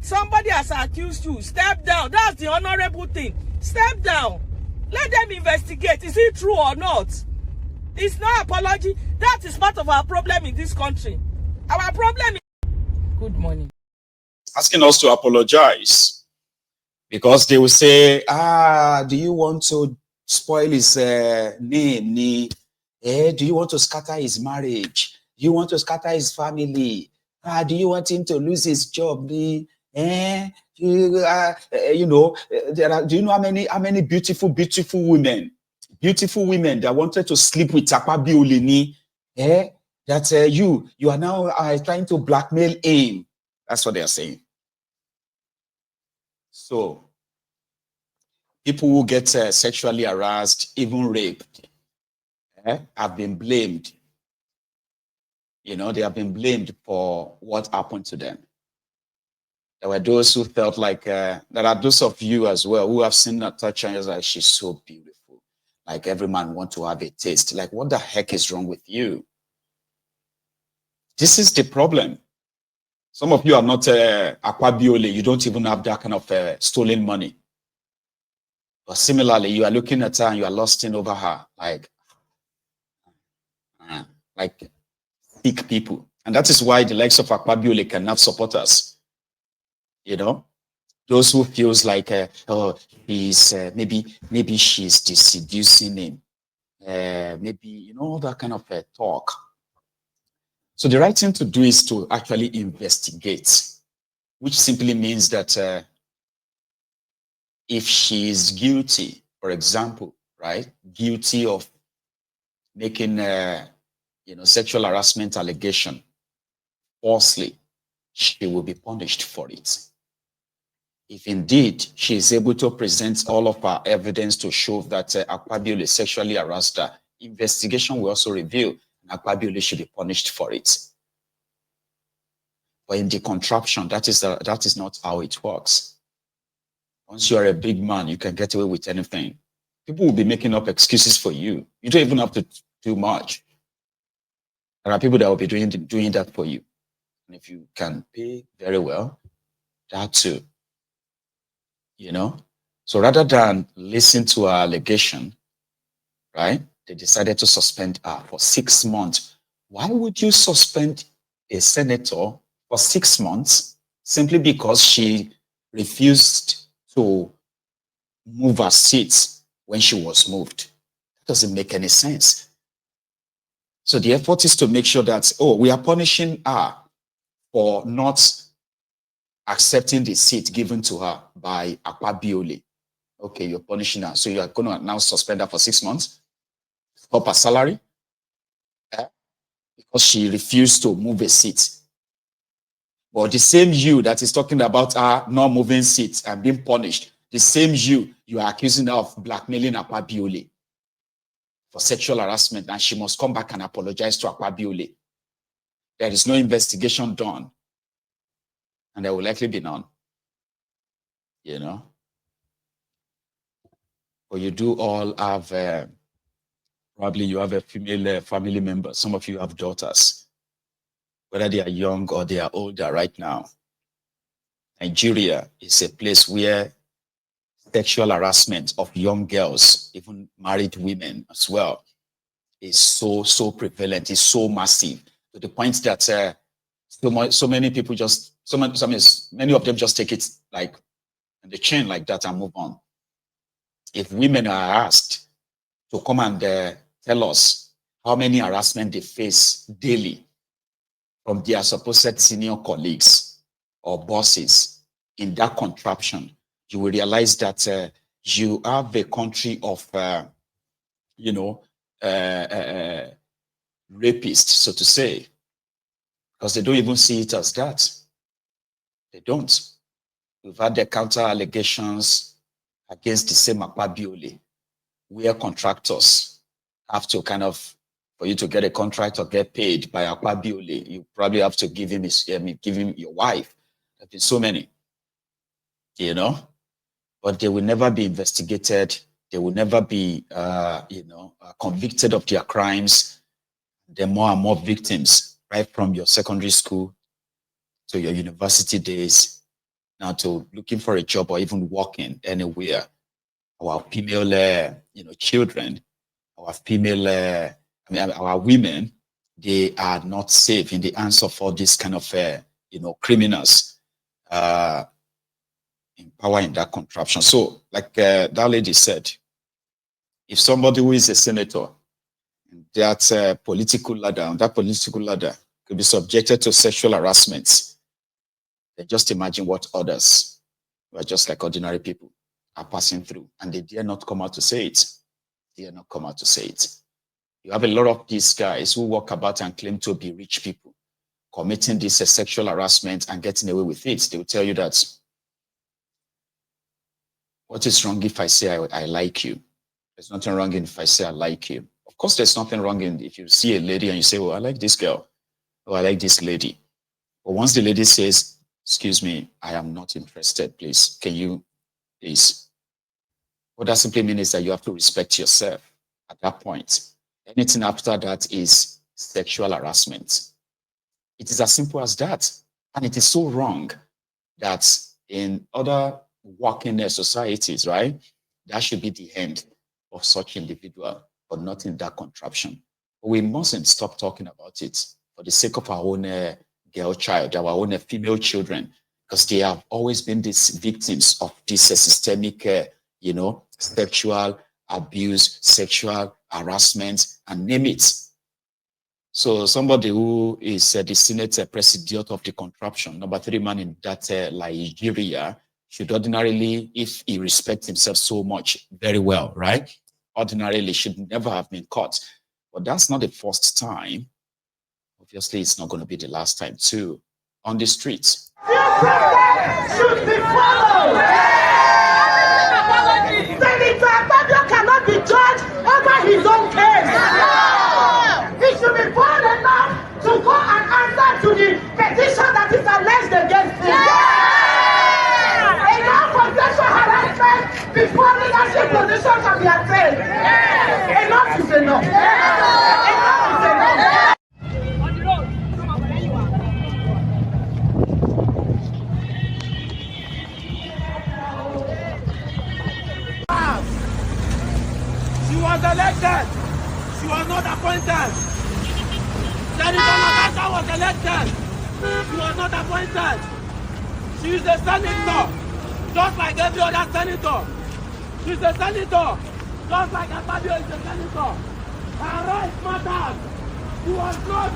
Somebody has accused you. Step down. That's the honorable thing. Step down. Let them investigate. Is it true or not? It's not apology. That is part of our problem in this country. Our problem is... Good morning. Asking us to apologize because they will say, do you want to spoil his name? Do you want to scatter his marriage? Do you want to scatter his family? Do you want him to lose his job? Do you know how many beautiful women that wanted to sleep with Akpabiole? That you are now trying to blackmail him. That's what they are saying. So people who get sexually harassed, even raped, have been blamed. They have been blamed for what happened to them. There were those who felt like, there are those of you as well who have seen Natasha and like, she's so beautiful. Like every man wants to have a taste. Like, what the heck is wrong with you? This is the problem. Some of you are not Akpabiole. You don't even have that kind of stolen money. But similarly, you are looking at her and you are lusting over her like sick people. And that is why the likes of Akpabiole cannot support us. Those who feels like, he's maybe she's seducing him. Maybe, all that kind of talk. So the right thing to do is to actually investigate, which simply means that if she is guilty, for example, right, guilty of making sexual harassment allegation falsely, she will be punished for it. If indeed she is able to present all of her evidence to show that Akpabiole sexually harassed her, investigation will also reveal Akpabiole should be punished for it. But in the contraption, that is not how it works. Once you are a big man, you can get away with anything. People will be making up excuses for you. You don't even have to do much. There are people that will be doing that for you. And if you can pay very well, that too. So rather than listen to her allegation, right, they decided to suspend her for 6 months. Why would you suspend a senator for 6 months simply because she refused to move her seat when she was moved? That doesn't make any sense. So the effort is to make sure that, we are punishing her for not accepting the seat given to her by Akpabiole. Okay, you're punishing her. So you are going to now suspend her for 6 months? Up her salary? Because she refused to move a seat. But the same you that is talking about her not moving seats and being punished, the same you are accusing her of blackmailing Akpabiole for sexual harassment, and she must come back and apologize to Akpabiole. There is no investigation done, and there will likely be none. But you do all have, probably you have a female family member. Some of you have daughters, whether they are young or they are older right now. Nigeria is a place where sexual harassment of young girls, even married women as well, is so prevalent, is so massive, to the point that so many people many of them just take it like in the chin like that and move on. If women are asked to come and tell us how many harassment they face daily from their supposed senior colleagues or bosses in that contraption, you will realize that you have a country of, rapists, so to say, because they don't even see it as that. They don't. We've had the counter allegations against the same Akpabiole, where contractors have to for you to get a contract or get paid by Akpabiole, you probably have to give him your wife. There have been so many, but they will never be investigated. They will never be, convicted of their crimes. There are more and more victims, right from your secondary school to your university days. now to looking for a job or even working anywhere. Our female, children, our female, our women, they are not safe in the hands of all these kind of, criminals in power in that contraption. So, like that lady said, if somebody who is a senator, that political ladder, on that political ladder, could be subjected to sexual harassment, then just imagine what others, who are just like ordinary people, are passing through, and they dare not come out to say it. They dare not come out to say it. You have a lot of these guys who walk about and claim to be rich people, committing this sexual harassment and getting away with it. They will tell you that, what is wrong if I say I like you? There's nothing wrong if I say I like you. Of course, there's nothing wrong if you see a lady and you say, oh, I like this girl. Oh, I like this lady. But once the lady says, excuse me, I am not interested, please, can you, please? What that simply means is that you have to respect yourself at that point. Anything after that is sexual harassment. It is as simple as that. And it is so wrong that in other working societies, right, that should be the end of such individual, but not in that contraption. But we mustn't stop talking about it for the sake of our own girl child, our own female children, because they have always been these victims of this systemic, sexual abuse, sexual harassment, and name it. So somebody who is the Senate president of the contraption, number 3 man in that Nigeria, should ordinarily, if he respects himself so much, very well, right? Ordinarily should never have been caught. But that's not the first time. Obviously, it's not going to be the last time too, on the streets. Should be followed. Senator Akpabiole cannot be judged over his own case. He should be bold enough to go and answer to the petition that is alleged against him. Enough of sexual harassment before leadership position can be attained. Enough is enough. Enough is enough. She was elected. She was not appointed. Senator Natasha was elected. She was not appointed. She is a senator, just like every other senator. She's a senator, just like Akpabiole is a senator. Her rights matter. She was not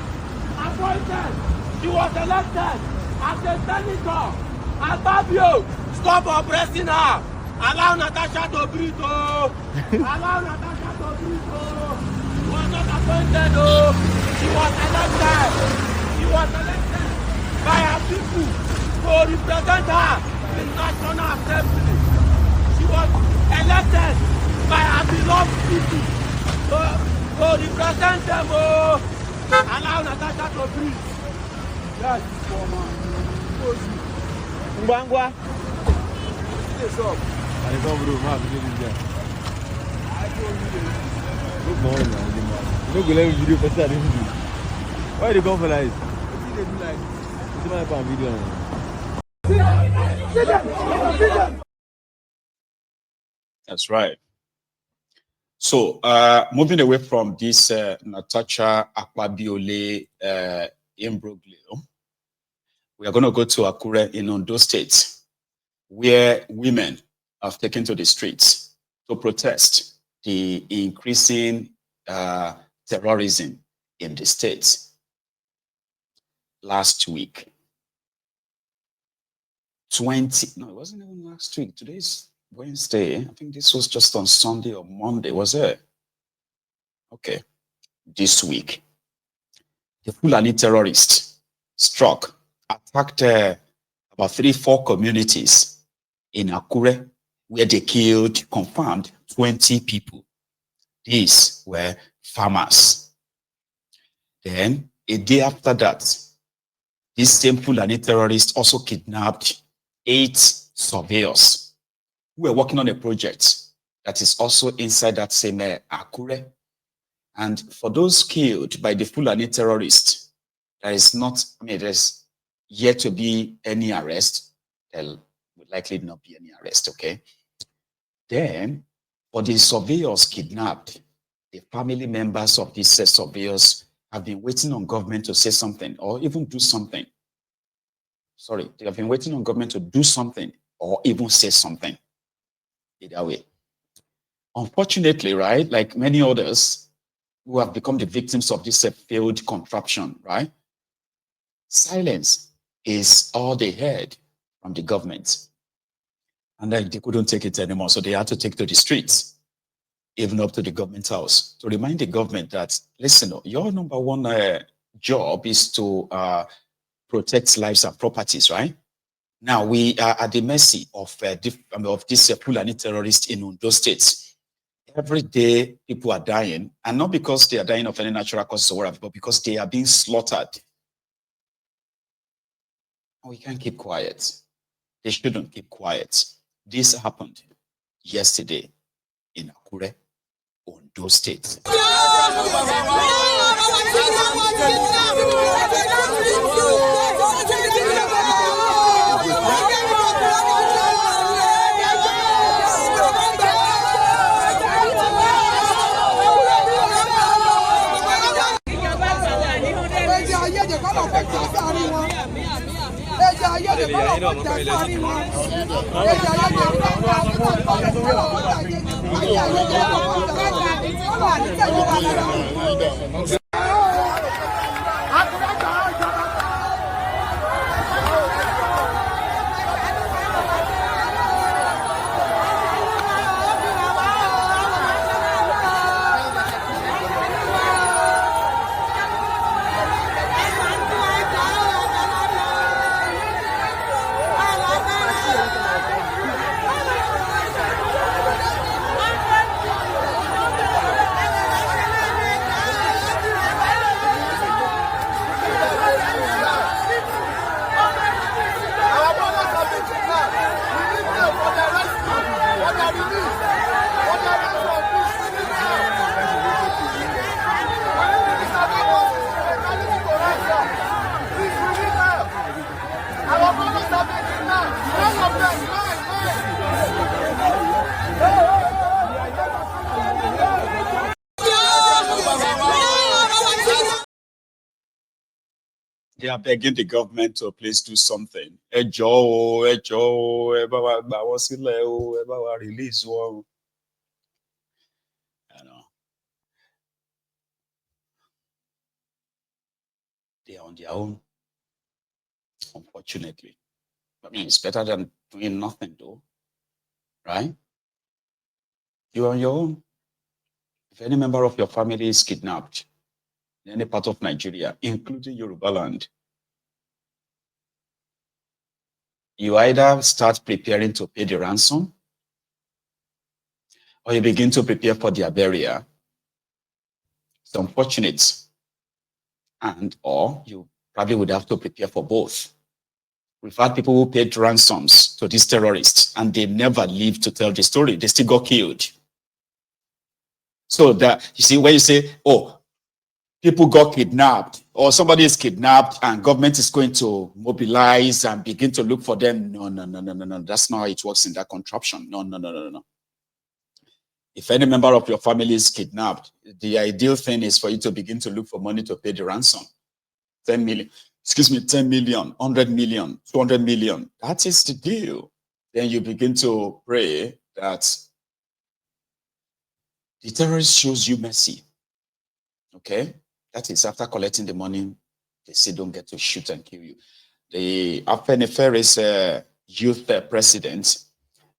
appointed. She was elected as a senator. Akpabiole, stop oppressing her. Allow Natasha to breathe, oh. Allow Natasha to breathe, oh. She was not appointed, oh. She was elected. She was elected by her people to represent her in National Assembly. She was elected by her beloved people to represent them, oh. Allow Natasha to breathe. Yes, woman. Ngwangwa. What's up? I come bro, man, I told you. Look more, man. You don't go let video for that video. Why they come for like? What they do like? It's my video. That's right. So, moving away from this Natasha Akpabiole imbroglio, we are going to go to Akure in Ondo State, where women have taken to the streets to protest the increasing terrorism in the state. Last week, it wasn't even last week. Today's Wednesday. I think this was just on Sunday or Monday, was it? Okay. This week, the Fulani terrorists attacked about 3-4 communities in Akure, where they killed, confirmed, 20 people. These were farmers. Then, a day after that, these same Fulani terrorists also kidnapped 8 surveyors who were working on a project that is also inside that same Akure. And for those killed by the Fulani terrorists, there's yet to be any arrest. would likely not be any arrest, okay? Then, for the surveyors kidnapped, the family members of these surveyors have been waiting on government to say something or even do something. Sorry, they have been waiting on government to do something or even say something. Either way. Unfortunately, right, like many others who have become the victims of this failed contraption, right? Silence is all they heard from the government. And then they couldn't take it anymore, so they had to take to the streets, even up to the government house, to remind the government that, listen, your number one job is to protect lives and properties, right? Now, we are at the mercy of this Fulani terrorists in Ondo State. Every day, people are dying, and not because they are dying of any natural causes or whatever, but because they are being slaughtered. We can't keep quiet. They shouldn't keep quiet. This happened yesterday in Akure, Ondo State. They are begging the government to please do something. Release one. They are on their own, unfortunately. I mean, it's better than doing nothing, though, right? You're on your own. If any member of your family is kidnapped in any part of Nigeria, including Yoruba land, you either start preparing to pay the ransom, or you begin to prepare for their burial. It's unfortunate. And or you probably would have to prepare for both. We've had people who paid ransoms to these terrorists and they never lived to tell the story. They still got killed. So that, you see, when you say, oh, people got kidnapped or somebody is kidnapped and government is going to mobilize and begin to look for them. No. That's not how it works in that contraption. No. If any member of your family is kidnapped, the ideal thing is for you to begin to look for money to pay the ransom. 10 million, 10 million, 100 million, 200 million. That is the deal. Then you begin to pray that the terrorist shows you mercy. Okay? That is after collecting the money, they still don't get to shoot and kill you. The Afenifere's youth president,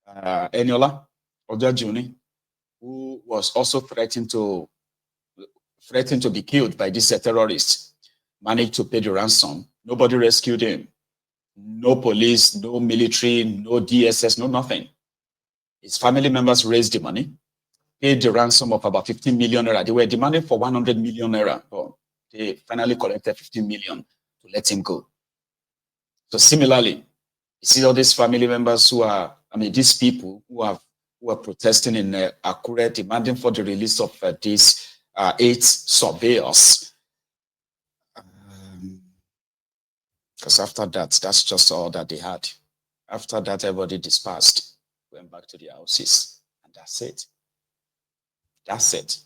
Eniola Odajuni, who was also threatened to be killed by these terrorists, managed to pay the ransom. Nobody rescued him. No police, no military, no DSS, no nothing. His family members raised the money, paid the ransom of about 15 million naira. They were demanding for 100 million naira. But they finally collected 15 million to let him go. So similarly, you see all these family members who are, these people who are protesting in Akure, demanding for the release of these 8 surveyors. Because after that, that's just all that they had. After that, everybody dispersed, went back to their houses, and that's it. That's it.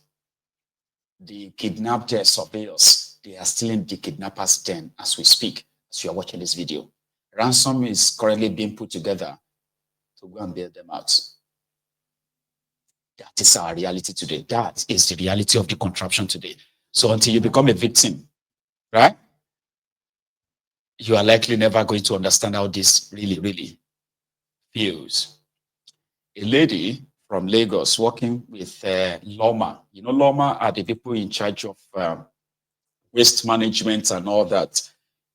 The kidnapped surveyors, they are still in the kidnappers' den as we speak, as you are watching this video. Ransom is currently being put together to go and bail them out. That is our reality today. That is the reality of the contraption today. So until you become a victim, right, you are likely never going to understand how this really, really feels. A lady from Lagos working with Loma. You know, Loma are the people in charge of waste management and all that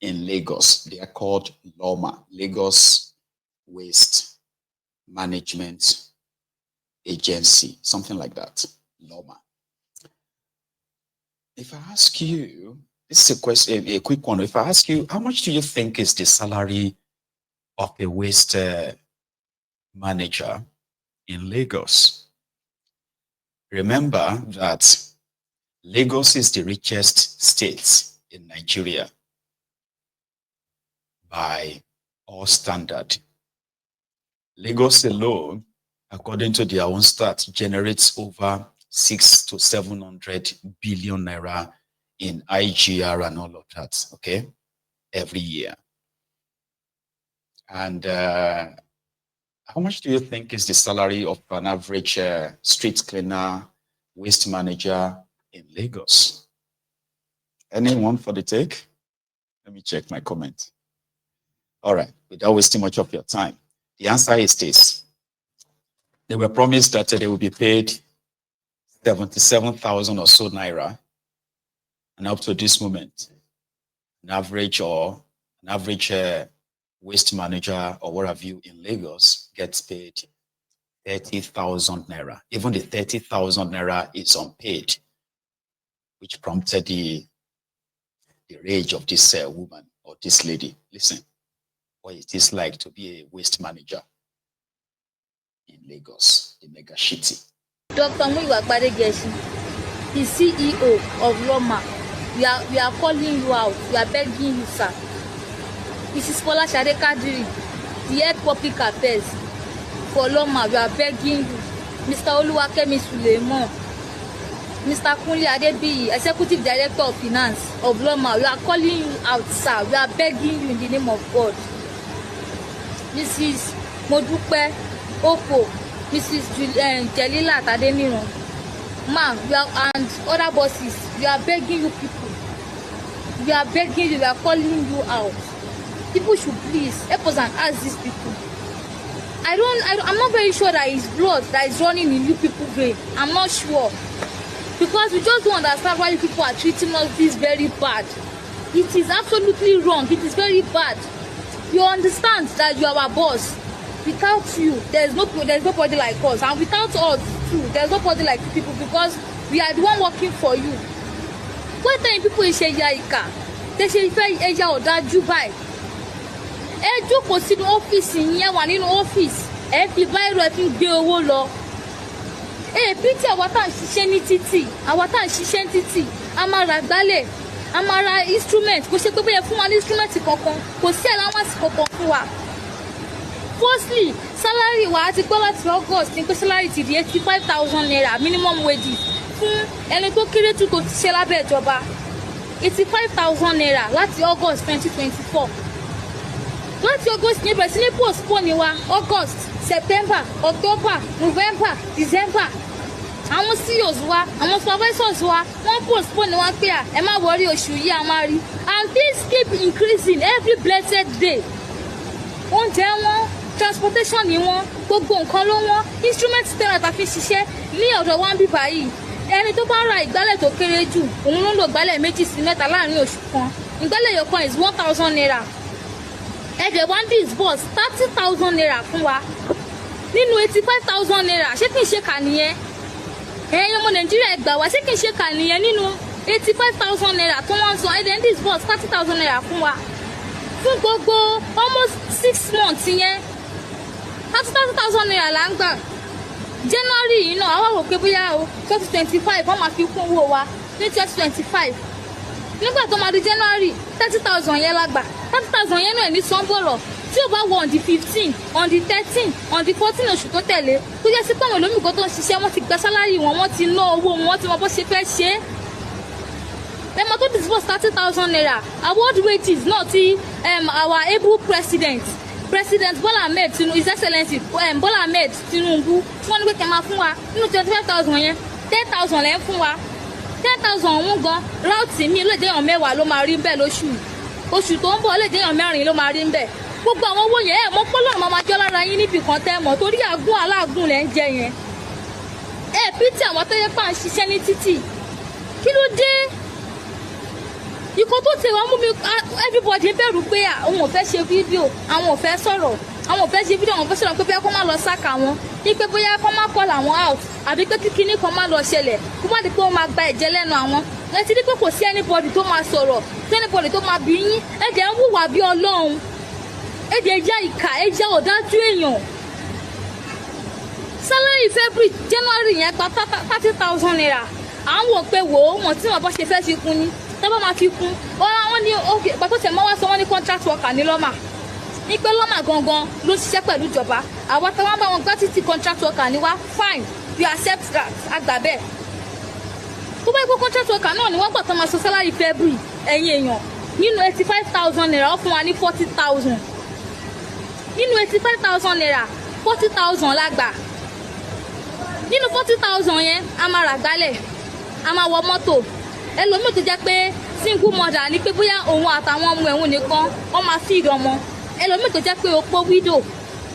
in Lagos. They are called Loma, Lagos Waste Management Agency, something like that, Loma. If I ask you, this is a question, a quick one. If I ask you, how much do you think is the salary of a waste manager in Lagos? Remember that Lagos is the richest state in Nigeria by all standard. Lagos alone, according to their own stats, generates over 600 to 700 billion naira in IGR and all of that, okay, every year. And how much do you think is the salary of an average street cleaner, waste manager in Lagos? Anyone for the take? Let me check my comment. All right, without wasting much of your time, the answer is this. They were promised that they will be paid 77,000 or so naira, and up to this moment, an average waste manager or what have you in Lagos gets paid 30,000 naira. Even the 30,000 naira is unpaid, which prompted the rage of this woman or this lady. Listen, what it is like to be a waste manager in Lagos, the mega city. Dr. Akpabiole, the CEO of Loma, we are calling you out. We are begging you, sir. Mrs. Paula Kadiri, the head public affairs for Loma, we are begging you. Mr. Oluwakemi Suleiman, Mr. Kunle Adebiyi, Executive Director of Finance of Loma, we are calling you out, sir. We are begging you in the name of God. Mrs. Modupe Opo, Mrs. Jelila Tademiron, ma'am, and other bosses, we are begging you people. We are begging you, we are calling you out. People should please help us and ask these people. I'm not very sure that it's blood that is running in you people vein. I'm not sure. Because we just don't understand why you people are treating us this very bad. It is absolutely wrong. It is very bad. You understand that you are our boss. Without you, there's nobody like us. And without us too, there's nobody like people, because we are the one working for you. What time people say Yaika? They say Eja or that Dubai. Ẹ jókòó sínú ọ́fíìsì yẹn wà nínú ọ́fíìsì ẹ fi báírò ẹ fi gbé owó lọ. Pété àwa tá à ń ṣiṣẹ́ ní títì, àwa tá à ń ṣiṣẹ́ ní títì, a máa ra gbálẹ̀, a máa ra instrument, kò ṣe pé bóyá fún wa ní instrument kankan, kò sí allowance kankan fún wa. Firstly, salary wa àti gbọ́ láti August ní pé salary ti di 85,000 naira minimum wages fún ẹni tó kéré jù tó ti ṣe lábẹ́ ìjọba. 85,000 naira láti August 2024. Láti August ní bẹ̀rẹ̀ sí ní postpone wa August, September, October, November, December. Àwọn CEOs wa, àwọn supervisors wa, wọ́n postpone wa pé ẹ má worry oṣù yìí a máa rí. And things keep increasing every blessed day. Oúnjẹ wọn, transportation ni wọn, gbogbo nǹkan ló wọn, instrument tẹ́lẹ̀ tá fi ṣiṣẹ́ ní ọ̀dọ̀ wa ń bí báyìí. Ẹni tó bá ra ìgbálẹ̀ tó kéré jù, òun ló ń lo ìgbálẹ̀ 2 sí 3 láàrin oṣù kan. Ìgbálẹ̀ yọkan is 1,000 naira. Ẹ̀jẹ̀ wá ń disburse 30,000 naira fún wa. Nínú 85,000 naira, ṣé kìí ṣe kà nìyẹn? Ẹ̀yin ọmọ Nàìjíríà gbà wá, ṣé kìí ṣe kà nìyẹn nínú 85,000 naira tó wọ́n san ẹ̀jẹ̀ ń disburse 30,000 naira fún wa. Fún gbogbo almost 6 months yẹn, 30,000 naira là ń gbà. January yìí náà, àwa rò pé bóyá o 2025 wọ́n máa fi kún owó wa ní 2025. Nígbà tó máa di January, 30,000 yẹn la gbà. 30,000 yẹn náà ní sanbọ̀rọ̀ tí ó bá wọ on the 15 on the 13 on the 14 oṣù tó tẹ̀lé tó yẹ sí pé àwọn olómìnira tó ń ṣiṣẹ́ wọ́n ti gba sálárì wọn wọ́n ti ná owó wọn ti mọ bó ṣe fẹ́ ṣe é. Lẹ́mọ̀ tó disburse 30,000 naira award wages náà ti our able President Bola Ahmed Tinubu, His Excellency Bola Ahmed Tinubu wọ́n ní pé kẹ́ máa fún wa nínú 25,000 yẹn 10,000 lẹ́ ń fún wa 10,000 ọ̀hún gan ráùtì mi lè jẹ́yàn mẹ́wàá ló máa rí bẹ́ẹ̀ oṣù tó ń bọ̀ lè jẹ́yàn mẹ́rin ló máa rí bẹ́ẹ̀ gbogbo àwọn owó yẹn ẹ̀ mọ́ pọ́lọ́ máa máa jọ́ lára yín níbi kan tẹ́ mọ̀ torí àgún aláàgùn lẹ́ ń jẹ yẹn ẹ̀ pítì àwọn tó yẹ pà ń ṣiṣẹ́ ní títì kí ló dé ikọ̀ tó ti wọ́n mú mi everybody bẹ̀rù pé àwọn ò fẹ́ ṣe fídíò àwọn ò fẹ́ sọ̀rọ̀ àwọn ò fẹ́ ṣe fídíò àwọn ò fẹ́ sọ̀rọ̀ pé bóyá kó má lọ sáka wọn ní pé bóyá kó má call àwọn out àbí pé kíkiní kan má lọ ṣẹlẹ̀ kó má di pé wọ́n máa gba ẹ̀jẹ̀ lẹ́nu àwọn ẹ ti rí pé kò sí anybody tó máa sọ̀rọ̀ sí anybody tó máa bí yín ẹ̀jẹ̀ ń hùwà bí ọlọ́run ẹ̀jẹ̀ já ìkà ẹ̀jẹ̀ ọ̀dájú èèyàn salary February January yẹn gba 30,000 naira à ń wò pé wò ó wọn tí wọn bá ṣe fẹ́ fi kún ni tọ́ba máa fi kún wọ́n ní okay pàtó tẹ̀ mọ́ wá sọ wọ́n ní contract worker ní lọ́mà ní pé lọ́mà gangan ló ṣiṣẹ́ pẹ̀lú ìjọba àwọn táwọn bá wọn gbá títí contract worker ní wá fine you accept that àgbà bẹ́ẹ̀ tó bá yẹ kó contract worker náà ni wọ́n gbà tó máa sọ salary February ẹ̀yìn èèyàn nínú 85,000 naira ó fún wa ní 40,000 nínú 85,000 naira 40,000 lágbà nínú 40,000 yẹn a máa rà gbálẹ̀ a máa wọ mọ́tò ẹlòmíì tó jẹ́ pé single mother ní pé bóyá òun àtàwọn ọmọ ẹ̀hún nìkan wọ́n máa feed ọmọ ẹlòmíì tó jẹ́ pé opó widow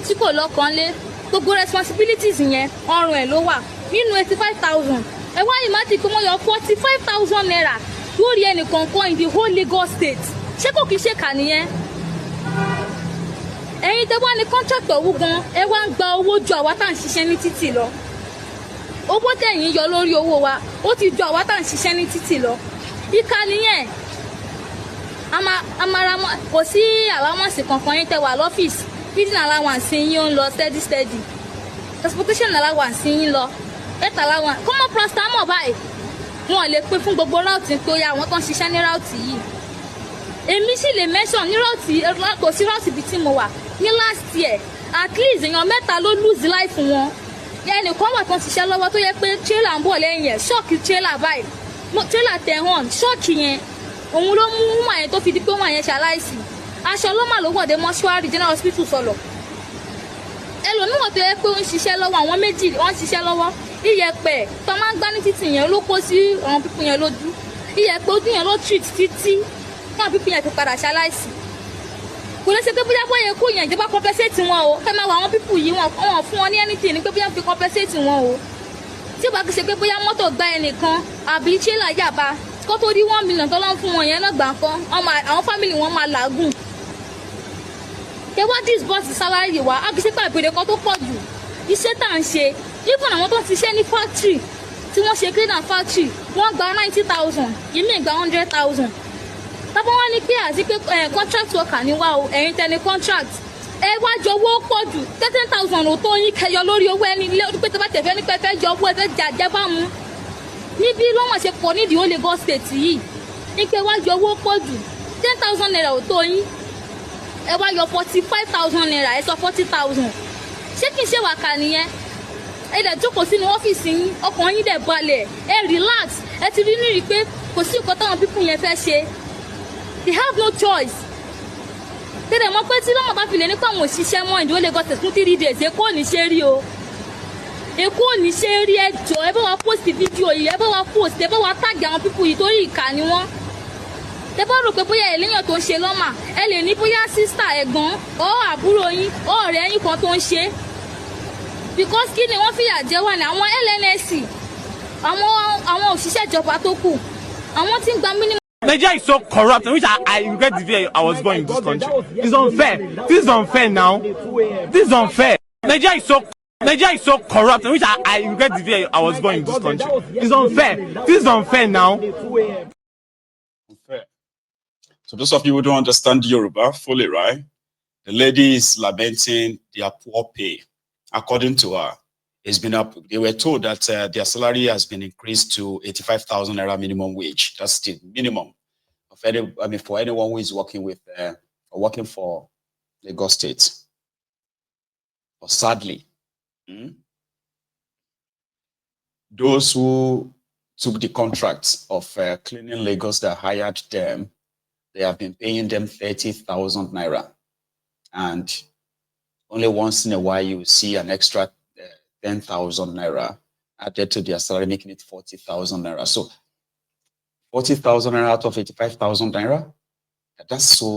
tí kò lọ́kàn lé gbogbo responsibilities yẹn ọrùn ẹ̀ ló wà nínú 85,000 ẹ wá imagine pé wọ́n yọ 45,000 naira lórí ẹnìkọ̀ọ̀kan in the whole Lagos state ṣé kò kìí ṣe kà nìyẹn ẹ̀yin tẹ́ wá ní contract ọ̀hún gan ẹ wá ń gba owó ju àwa tá à ń ṣiṣẹ́ ní títì lọ owó tẹ̀yìn yọ lórí owó wa ó ti ju àwa tá à ń ṣiṣẹ́ ní títì lọ ìka nìyẹn amaramọ kò sí allowance kankan yín tẹ́ wà lọ́fíìsì feeding allowance yín ń lọ steady transportation allowance yín lọ health allowance common paracetamol báyìí wọn lè pín fún gbogbo ráùtì tó yá àwọn tó ń ṣiṣẹ́ ní ráùtì yìí èmi sì lè mention ní ráùtì kò sí ráùtì bíi tí mo wà ní last year at least èèyàn mẹ́ta ló lose life wọn ẹnìkan wà tó ń ṣiṣẹ́ lọ́wọ́ tó yẹ pé trailer ń bọ̀ lẹ́yìn ẹ̀ ṣọ́ọ̀kì trailer báyìí trailer tẹ̀ hàn ṣọ́ọ̀kì yẹn òun ló mú wúmà yẹn tó fi di pé wúmà yẹn ṣaláìsì aṣọ ló mà ló wọ̀dé mọ́ṣúárì general hospital sọ̀lọ̀ ẹlòmíràn tó yẹ pé ó ń ṣiṣẹ́ lọ́wọ́ àwọn méjì wọ́n ń ṣiṣẹ́ lọ́wọ́ iyẹ̀pẹ̀ tó máa ń gbá ní títì yẹn ló kó sí àwọn pípín yẹn lójú iyẹ̀pẹ̀ ojú yẹn ló treat títí káwọn pípín yẹn fi padà ṣaláìsì kò lè ṣe pé bóyá bóyá kó yẹn ìjọba compensate wọn o fẹ́ máa wọ àwọn pípù yìí wọn fún wọn ní anything ní pé bóyá fi compensate wọn o tí ó bá ṣe pé bóyá mọ́tò gbá ẹnìkan àbí trailer yàbá kó tó rí 1 million tó lọ́n fún wọn yẹn lọ́gbà kan àwọn family wọn máa làágùn kẹwàá disburse salary wa á kì í ṣe pé àpèrè kan tó pọ̀ jù iṣẹ́ tá à ń ṣe even àwọn tó ń ṣiṣẹ́ ní factory tí wọ́n ṣe clean and factory wọ́n gba 90,000 ìmíì gba 100,000 tábọ̀ wá ní pé àti pé contract worker ní wá o ẹ̀yin tẹni contract ẹ wá jọ owó pọ̀ jù 13,000 ò tó yín kẹyọ lórí owó ẹni ilé pé tó bá tẹ̀fẹ́ ní pẹ́fẹ́ jọ owó ẹfẹ́ jàjẹ́ bá mu níbi lọ́wọ́n ṣe pọ̀ nídìí ó Lagos state yìí ní pé wá jọ owó pọ̀ jù 10,000 naira ò tó yín ẹ wá yọ 45,000 naira ẹ sọ 40,000 ṣé kí n ṣe wàkà nìyẹn ẹ dẹ̀ jókòó sínú ọ́fíìsì yín ọkàn yín dẹ̀ balẹ̀ ẹ relax ẹ ti rí nírí pé kò sí nǹkan táwọn pípù yẹn fẹ́ ṣe they have no choice tẹ́lẹ̀ mọ́ pé tí lọ́mọ bá fi lè nípa àwọn òṣìṣẹ́ mọ́ ìdíwọ́ Lagos state fún 3 days èkó ò ní ṣe rí o èkó ò ní ṣe rí ẹjọ́ ẹ bá wa post fídíò yìí ẹ bá wa post ẹ bá wa tag àwọn pípù yìí torí ìkà ni wọ́n tẹ bá rò pé bóyá ẹlẹ́yìn tó ń ṣe lọ́mà ẹ lè ní bóyá sísítà ẹ̀gbọ́n ọ̀ àbúrò yín ọ̀ ọ̀rẹ́ yín kan tó ń ṣe because kí ni wọ́n fìyà jẹ wà ní àwọn LNSC àwọn òṣìṣẹ́ ìjọba tó kù àwọn tí ń gba minimum. Nigeria is so corrupt, which I regret the day I was born in this country. It's unfair. This is unfair now. This is unfair. Nigeria is so corrupt, which I regret the day I was born in this country. It's unfair. This is unfair now. Unfair. So those of you who don't understand Yoruba fully, right? The lady is lamenting their poor pay. According to her, it's been up. They were told that their salary has been increased to 85,000 naira minimum wage. That's the minimum of for anyone who is working with or working for Lagos State. But sadly, those who took the contracts of cleaning Lagos that hired them, they have been paying them 30,000 naira. And only once in a while you will see an extra 10,000 naira added to their salary, making it 40,000 naira. So 40,000 naira out of 85,000 naira, that's so